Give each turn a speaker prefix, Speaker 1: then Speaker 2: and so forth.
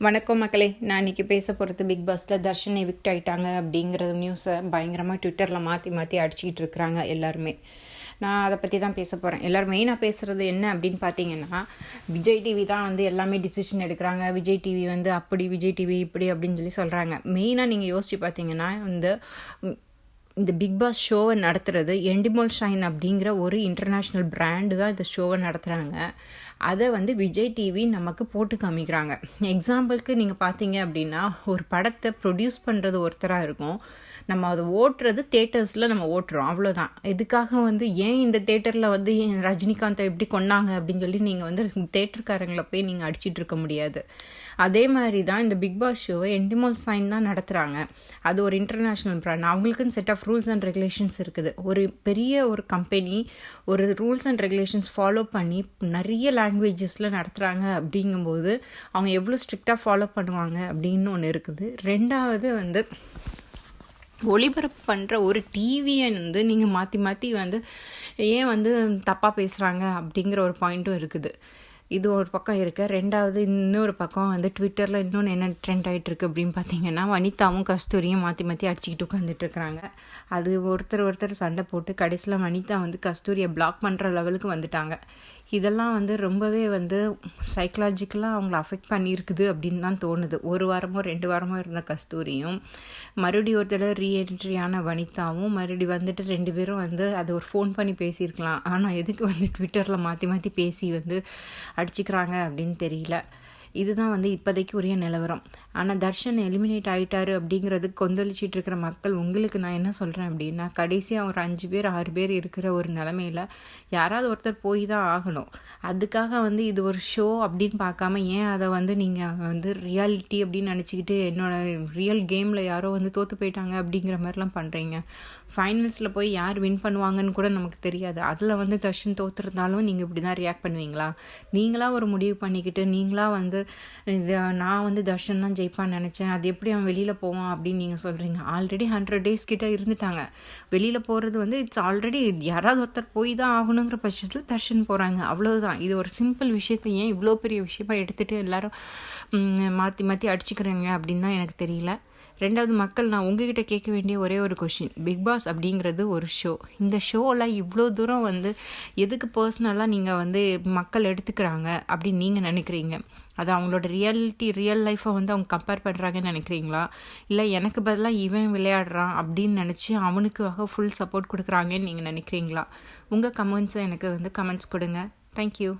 Speaker 1: வணக்கம் மக்களே. நான் இன்றைக்கி பேச போகிறது பிக் பாஸில் தர்ஷன் எவிக்ட் ஆகிட்டாங்க அப்படிங்கிற நியூஸை பயங்கரமாக ட்விட்டரில் மாற்றி அடிச்சிக்கிட்டு இருக்கிறாங்க எல்லாருமே. நான் அதை பற்றி தான் பேச போகிறேன். எல்லோரும் மெயினாக பேசுகிறது என்ன அப்படின்னு பார்த்தீங்கன்னா, விஜய் டிவி தான் வந்து எல்லாமே டிசிஷன் எடுக்கிறாங்க, விஜய் டிவி வந்து அப்படி, விஜய் டிவி இப்படி அப்படின்னு சொல்லி சொல்கிறாங்க. மெயினாக நீங்கள் யோசித்து பார்த்தீங்கன்னா, இந்த பிக் பாஸ் ஷோவை நடத்துகிறது எண்டிமோல் ஷைன் அப்படிங்கிற ஒரு இன்டர்நேஷ்னல் பிராண்டு தான் இந்த ஷோவை நடத்துகிறாங்க. அதை வந்து விஜய் டிவி நமக்கு போட்டு காமிக்கிறாங்க. எக்ஸாம்பிளுக்கு நீங்கள் பார்த்தீங்க அப்படின்னா, ஒரு படத்தை ப்ரொடியூஸ் பண்ணுறது ஒருத்தராக இருக்கும், நம்ம அதை ஓட்டுறது தேட்டர்ஸில் நம்ம ஓட்டுறோம், அவ்வளோதான். இதுக்காக வந்து ஏன் இந்த தேட்டரில் வந்து ரஜினிகாந்தை எப்படி கொண்டாங்க அப்படின்னு சொல்லி நீங்கள் வந்து தேட்டருக்காரங்களை போய் நீங்கள் அடிச்சிட்டு இருக்க முடியாது. அதே மாதிரி தான் இந்த பிக் பாஸ் ஷோவை எண்டிமோல் ஷைன் தான் நடத்துகிறாங்க. அது ஒரு இன்டர்நேஷ்னல் பிராண்ட், அவங்களுக்குன்னு set of rules and regulations இருக்குது. ஒரு பெரிய ஒரு கம்பெனி ஒரு ரூல்ஸ் அண்ட் ரெகுலேஷன்ஸ் ஃபாலோ பண்ணி நிறைய லாங்குவேஜஸில் நடத்துகிறாங்க. அப்படிங்கும்போது அவங்க எவ்வளோ ஸ்ட்ரிக்டாக ஃபாலோ பண்ணுவாங்க அப்படின்னு ஒன்று இருக்குது. ரெண்டாவது வந்து ஒளிபரப்பு பண்ணுற ஒரு டிவியை வந்து நீங்கள் மாற்றி வந்து ஏன் வந்து தப்பாக பேசுகிறாங்க அப்படிங்கிற ஒரு பாயிண்ட்டும் இருக்குது. இது ஒரு பக்கம் இருக்க. ரெண்டாவது இன்னொரு பக்கம் வந்து ட்விட்டரில் இன்னொன்று என்ன ட்ரெண்ட் ஆகிட்டுருக்கு அப்படின்னு பார்த்தீங்கன்னா, வனிதாவும் கஸ்தூரியும் மாற்றி அடிச்சுக்கிட்டு உட்காந்துட்ருக்குறாங்க. அது ஒருத்தர் சண்டை போட்டு கடைசியில் வனிதா வந்து கஸ்தூரியை பிளாக் பண்ணுற லெவலுக்கு வந்துட்டாங்க. இதெல்லாம் வந்து ரொம்பவே வந்து சைக்கலாஜிக்கலாக அவங்கள அஃபெக்ட் பண்ணியிருக்குது அப்படின்னு தான் தோணுது. 1 வாரமோ 2 வாரமோ இருந்த கஸ்தூரியும் மறுபடியும் ஒரு தடவை ரீஎன்ட்ரியான வனிதாவும் மறுபடி வந்துட்டு 2 பேரும் வந்து அதை ஒரு ஃபோன் பண்ணி பேசியிருக்கலாம். ஆனால் எதுக்கு வந்து ட்விட்டரில் மாற்றி பேசி வந்து அடிச்சுக்கிறாங்க அப்படின்னு தெரியல. இதுதான் வந்து இப்போதைக்கு உரிய நிலவரம். ஆனால் தர்ஷன் எலிமினேட் ஆகிட்டாரு அப்படிங்கிறது கொந்தளிச்சிட்டு இருக்கிற மக்கள், உங்களுக்கு நான் என்ன சொல்கிறேன் அப்படின்னா, கடைசியாக ஒரு 5 பேர் 6 பேர் இருக்கிற ஒரு நிலமையில் யாராவது ஒருத்தர் போய் தான் ஆகணும். அதுக்காக வந்து இது ஒரு ஷோ அப்படின்னு பார்க்காம ஏன் அதை வந்து நீங்கள் வந்து ரியாலிட்டி அப்படின்னு நினச்சிக்கிட்டு என்னோட ரியல் கேமில் யாரோ வந்து தோற்று போயிட்டாங்க அப்படிங்கிற மாதிரிலாம் பண்ணுறீங்க. ஃபைனல்ஸில் போய் யார் வின் பண்ணுவாங்கன்னு கூட நமக்கு தெரியாது. அதில் வந்து தர்ஷன் தோற்றுருந்தாலும் நீங்கள் இப்படி தான் ரியாக்ட் பண்ணுவீங்களா? நீங்களாக ஒரு முடிவு பண்ணிக்கிட்டு நீங்களாக வந்து நான் வந்து தர்ஷன் தான் ஜெயிப்பான்னு நினச்சேன், அது எப்படி அவன் வெளியில் போவான் அப்படின்னு நீங்கள் சொல்கிறீங்க. ஆல்ரெடி 100 days கிட்டே இருந்துட்டாங்க. வெளியில் போகிறது வந்து இட்ஸ் ஆல்ரெடி யாராவது ஒருத்தர் போய் தான் ஆகணுங்கிற பட்சத்தில் தர்ஷன் போகிறாங்க, அவ்வளோதான். இது ஒரு சிம்பிள் விஷயத்தை ஏன் இவ்வளோ பெரிய விஷயமா எடுத்துகிட்டு எல்லோரும் மாற்றி அடிச்சுக்கிறீங்க அப்படின்னு தான் எனக்கு தெரியல. ரெண்டாவது, மக்கள், நான் உங்ககிட்ட கேட்க வேண்டிய ஒரே ஒரு கொஷின், பிக் பாஸ் அப்படிங்கிறது ஒரு ஷோ. இந்த ஷோவில் இவ்வளோ தூரம் வந்து எதுக்கு பர்சனலாக நீங்கள் வந்து மக்கள் எடுத்துக்கிறாங்க அப்படின்னு நீங்கள் நினைக்கிறீங்க? அது அவங்களோட ரியல் லைஃப்பை வந்து அவங்க கம்பேர் பண்ணுறாங்கன்னு நினைக்கிறீங்களா? இல்லை எனக்கு பதிலாக இவன் விளையாடுறான் அப்படின்னு நினச்சி அவனுக்காக ஃபுல் சப்போர்ட் கொடுக்குறாங்கன்னு நீங்கள் நினைக்கிறீங்களா? உங்கள் கமெண்ட்ஸை எனக்கு வந்து கமெண்ட்ஸ் கொடுங்க. தேங்க்யூ.